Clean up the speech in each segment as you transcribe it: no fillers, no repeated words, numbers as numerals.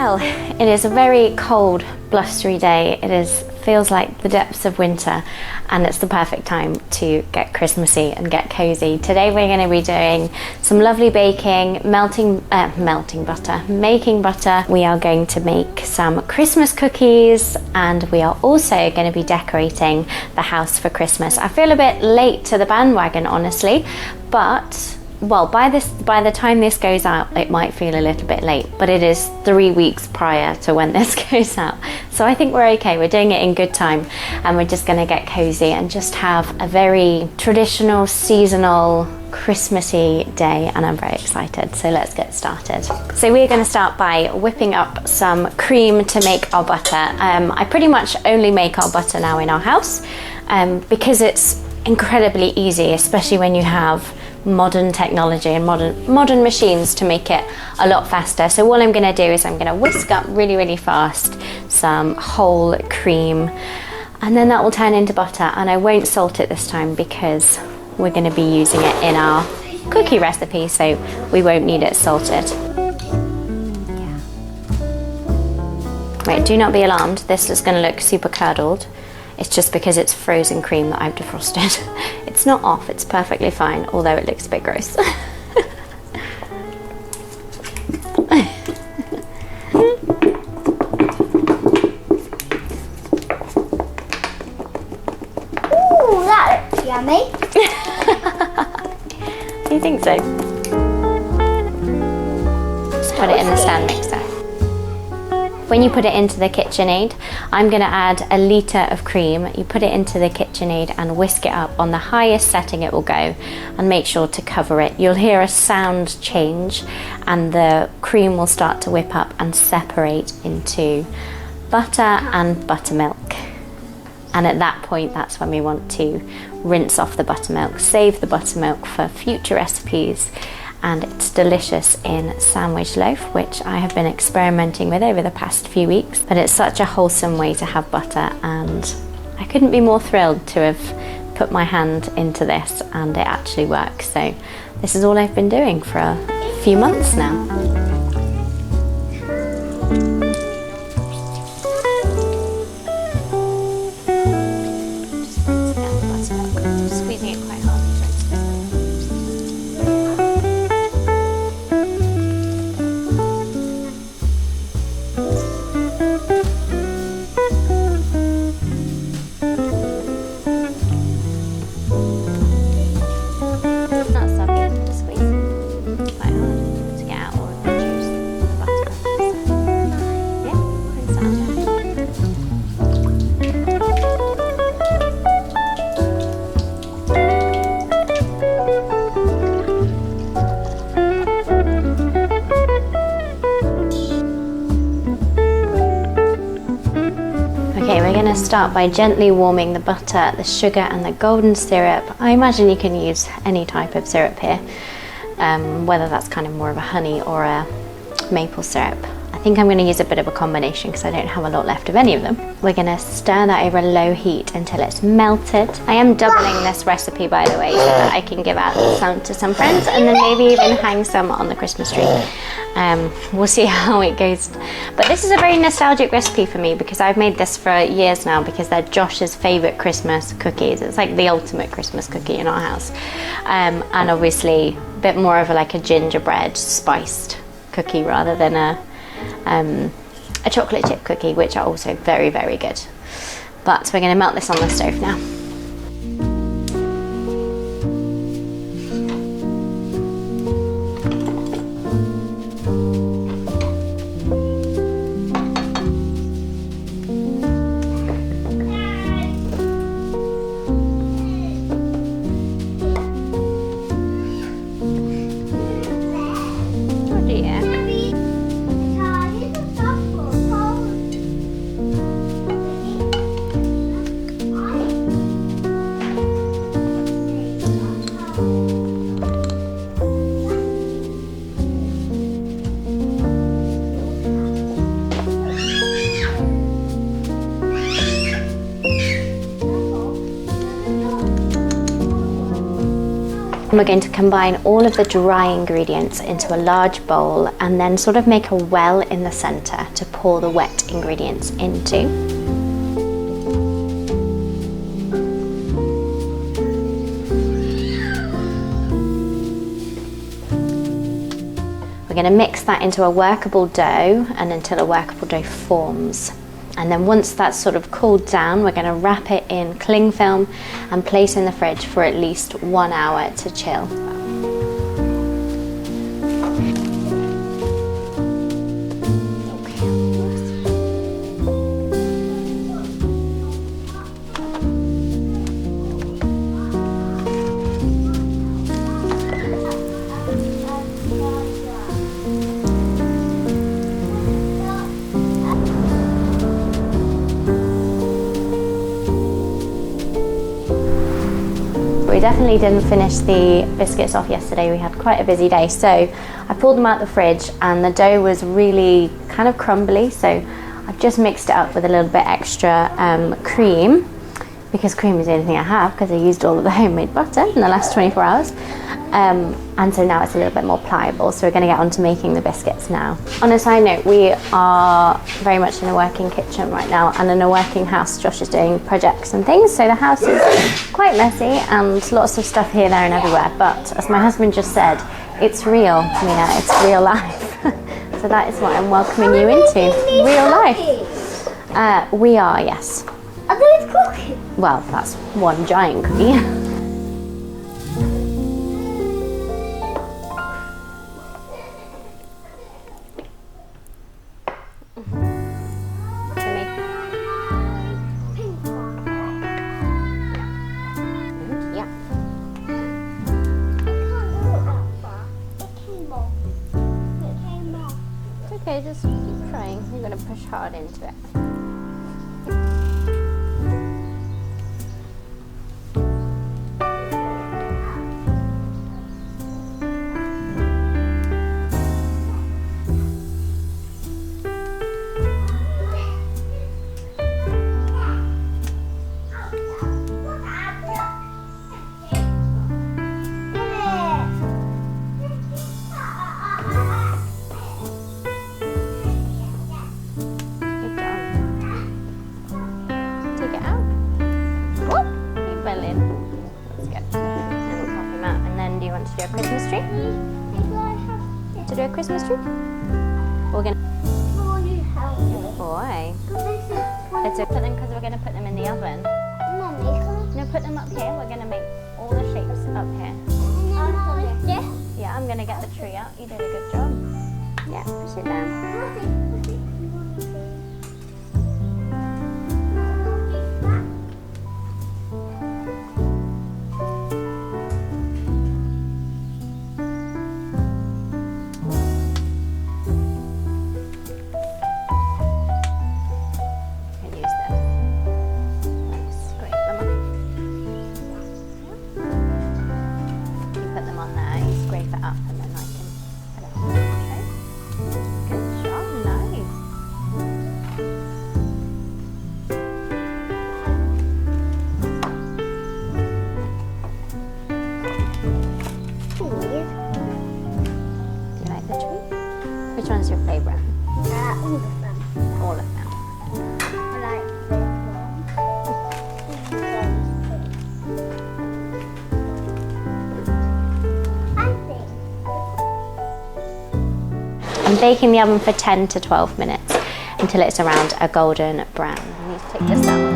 Well, it is a very cold, blustery day. Feels like the depths of winter, and it's the perfect time to get Christmassy and get cozy. Today we're going to be doing some lovely baking, making butter. We are going to make some Christmas cookies, and we are also going to be decorating the house for Christmas. I feel a bit late to the bandwagon, honestly, but well, by the time this goes out, it might feel a little bit late, but it is 3 weeks prior to when this goes out. So I think we're okay. We're doing it in good time, and we're just gonna get cozy and just have a very traditional, seasonal, Christmassy day, and I'm very excited. So let's get started. So we're gonna start by whipping up some cream to make our butter. I pretty much only make our butter now in our house because it's incredibly easy, especially when you have modern technology and modern machines to make it a lot faster. So what I'm going to do is I'm going to whisk up really fast some whole cream, and then that will turn into butter. And I won't salt it this time because we're going to be using it in our cookie recipe, so we won't need it salted. Wait, do not be alarmed, this is going to look super curdled. It's just because it's frozen cream that I've defrosted. It's not off, it's perfectly fine, although it looks a bit gross. Ooh, that looks yummy. You think so? Just put it in the stand mixer. When you put it into the KitchenAid, I'm going to add a litre of cream. You put it into the KitchenAid and whisk it up on the highest setting it will go, and make sure to cover it. You'll hear a sound change and the cream will start to whip up and separate into butter and buttermilk. And at that point, that's when we want to rinse off the buttermilk, save the buttermilk for future recipes. And it's delicious in sandwich loaf, which I have been experimenting with over the past few weeks. But it's such a wholesome way to have butter, and I couldn't be more thrilled to have put my hand into this and it actually works. So this is all I've been doing for a few months now. Okay, we're going to start by gently warming the butter, the sugar and the golden syrup. I imagine you can use any type of syrup here, whether that's kind of more of a honey or a maple syrup. I think I'm going to use a bit of a combination because I don't have a lot left of any of them. We're going to stir that over low heat until it's melted. I am doubling this recipe, by the way, so that I can give out some to some friends and then maybe even hang some on the Christmas tree. We'll see how it goes. But this is a very nostalgic recipe for me because I've made this for years now because they're Josh's favourite Christmas cookies. It's like the ultimate Christmas cookie in our house. And obviously a bit more of a gingerbread spiced cookie rather than a chocolate chip cookie, which are also very good. But we're going to melt this on the stove now. And we're going to combine all of the dry ingredients into a large bowl and then sort of make a well in the center to pour the wet ingredients into. We're going to mix that into a workable dough and until a workable dough forms. And then once that's sort of cooled down, we're going to wrap it in cling film and place in the fridge for at least 1 hour to chill. We definitely didn't finish the biscuits off yesterday. We had quite a busy day, so I pulled them out the fridge and the dough was really kind of crumbly, so I've just mixed it up with a little bit extra cream, because cream is the only thing I have because I used all of the homemade butter in the last 24 hours. And so now it's a little bit more pliable, so we're going to get on to making the biscuits now. On a side note, we are very much in a working kitchen right now and in a working house. Josh is doing projects and things, so the house is quite messy and lots of stuff here, there and everywhere, but as my husband just said, it's real, Mia, it's real life. So that is what I'm welcoming you into, real life. We are, yes. Are those cookies? Well, that's one giant cookie. Okay, just keep trying. You're going to push hard into it. Christmas tree? To do a Christmas tree? We're gonna. Boy. Let's put them because we're gonna put them in the oven. No, put them up here. We're gonna make all the shapes up here. Yeah, I'm gonna get the tree out. You did a good job. Yeah, push it down. Which one's your favourite? All of them. All of them. I like this one. I'm baking the oven for 10 to 12 minutes until it's around a golden brown. I need to take this out.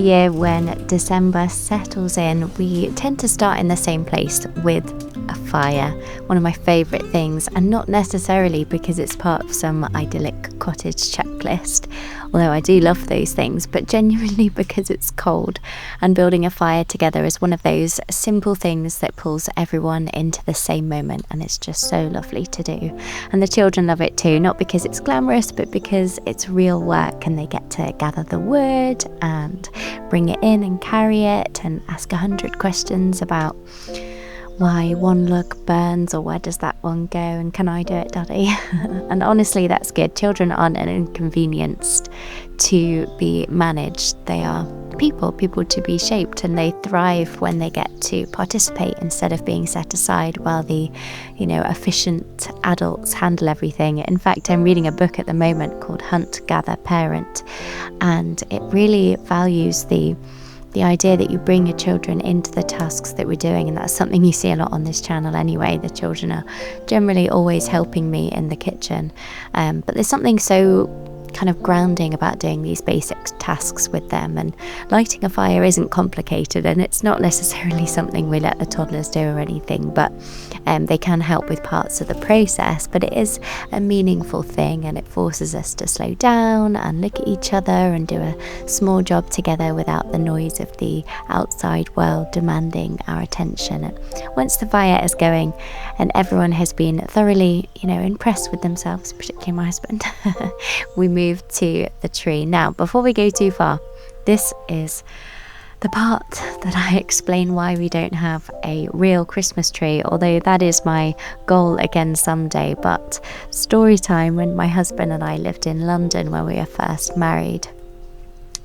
year when December settles in, we tend to start in the same place with a fire, one of my favourite things, and not necessarily because it's part of some idyllic cottage checklist, although I do love those things, but genuinely because it's cold, and building a fire together is one of those simple things that pulls everyone into the same moment, and it's just so lovely to do. And the children love it too, not because it's glamorous, but because it's real work, and they get to gather the wood and bring it in and carry it and ask 100 questions about why one lug burns, or where does that one go, and can I do it, Daddy? And honestly, that's good. Children aren't an inconvenienced to be managed. They are people to be shaped, and they thrive when they get to participate instead of being set aside while the efficient adults handle everything. In fact, I'm reading a book at the moment called Hunt, Gather, Parent, and it really values the idea that you bring your children into the tasks that we're doing, and that's something you see a lot on this channel anyway. The children are generally always helping me in the kitchen, but there's something so kind of grounding about doing these basic tasks with them. And lighting a fire isn't complicated, and it's not necessarily something we let the toddlers do or anything, but they can help with parts of the process. But it is a meaningful thing, and it forces us to slow down and look at each other and do a small job together without the noise of the outside world demanding our attention. And once the fire is going and everyone has been thoroughly impressed with themselves, particularly my husband, we move to the tree. Now, before we go too far, this is the part that I explain why we don't have a real Christmas tree, although that is my goal again someday. But story time, when my husband and I lived in London when we were first married,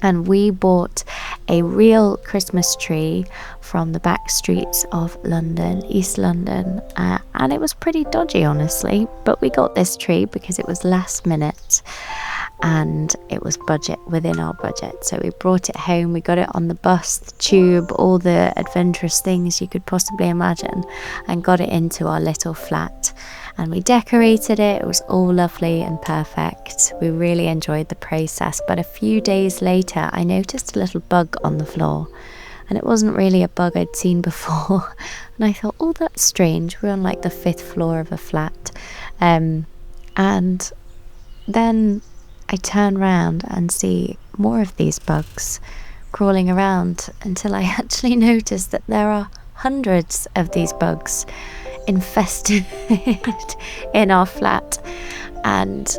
and we bought a real Christmas tree from the back streets of London, East London, and it was pretty dodgy, honestly, but we got this tree because it was last minute and it was within our budget. So we brought it home, we got it on the bus, the tube, all the adventurous things you could possibly imagine, and got it into our little flat. And we decorated it. It was all lovely and perfect. We really enjoyed the process. But a few days later, I noticed a little bug on the floor. And it wasn't really a bug I'd seen before. And I thought, oh, that's strange. We're on like the 5th floor of a flat. And then I turn around and see more of these bugs crawling around, until I actually noticed that there are hundreds of these bugs infested in our flat. And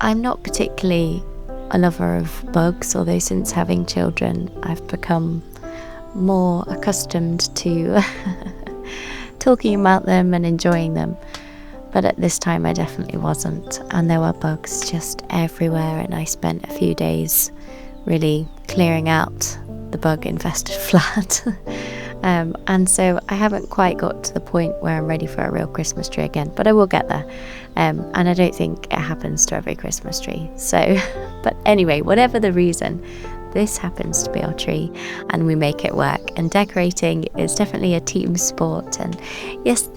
I'm not particularly a lover of bugs, although since having children I've become more accustomed to talking about them and enjoying them. But at this time I definitely wasn't, and there were bugs just everywhere, and I spent a few days really clearing out the bug infested flat. And so I haven't quite got to the point where I'm ready for a real Christmas tree again, but I will get there. And I don't think it happens to every Christmas tree. So, but anyway, whatever the reason, this happens to be our tree, and we make it work. And decorating is definitely a team sport. And yes,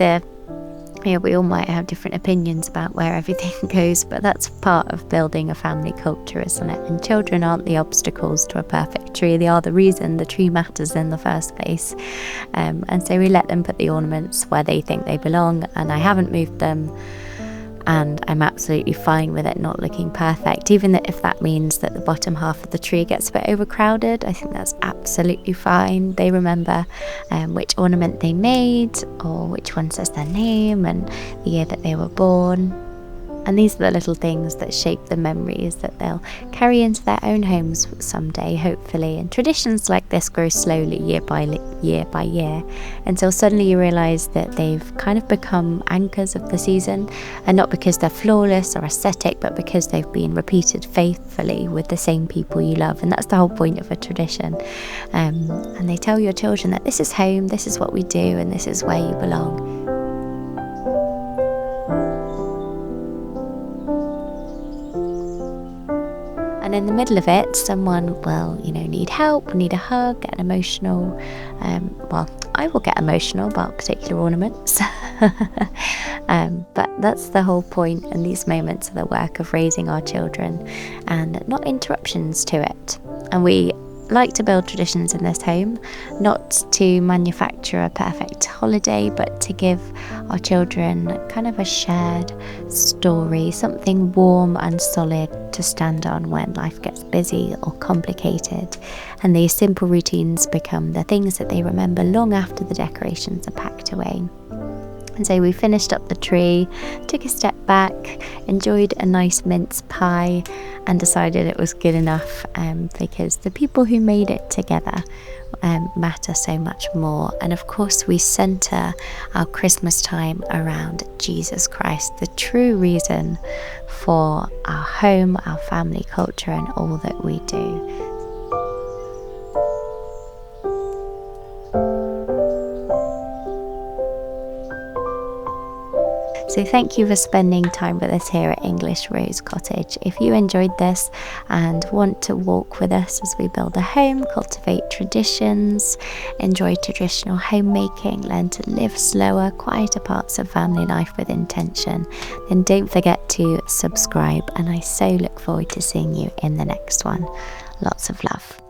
we all might have different opinions about where everything goes, but that's part of building a family culture, isn't it? And children aren't the obstacles to a perfect tree. They are the reason the tree matters in the first place. And so we let them put the ornaments where they think they belong, and I haven't moved them. And I'm absolutely fine with it not looking perfect, even if that means that the bottom half of the tree gets a bit overcrowded. I think that's absolutely fine. They remember which ornament they made, or which one says their name and the year that they were born. And these are the little things that shape the memories that they'll carry into their own homes someday, hopefully. And traditions like this grow slowly, year by year, until suddenly you realise that they've kind of become anchors of the season, and not because they're flawless or aesthetic, but because they've been repeated faithfully with the same people you love. And that's the whole point of a tradition. And they tell your children that this is home, this is what we do, and this is where you belong. And in the middle of it, someone will, need help, need a hug, get emotional. I will get emotional about particular ornaments. But that's the whole point, and these moments are the work of raising our children and not interruptions to it. And we like to build traditions in this home, not to manufacture a perfect holiday, but to give our children kind of a shared story, something warm and solid to stand on when life gets busy or complicated. And these simple routines become the things that they remember long after the decorations are packed away. And so we finished up the tree, took a step back, enjoyed a nice mince pie, and decided it was good enough because the people who made it together matter so much more. And of course, we centre our Christmas time around Jesus Christ, the true reason for our home, our family culture, and all that we do. So thank you for spending time with us here at English Rose Cottage. If you enjoyed this and want to walk with us as we build a home, cultivate traditions, enjoy traditional homemaking, learn to live slower, quieter parts of family life with intention, then don't forget to subscribe, and I so look forward to seeing you in the next one. Lots of love.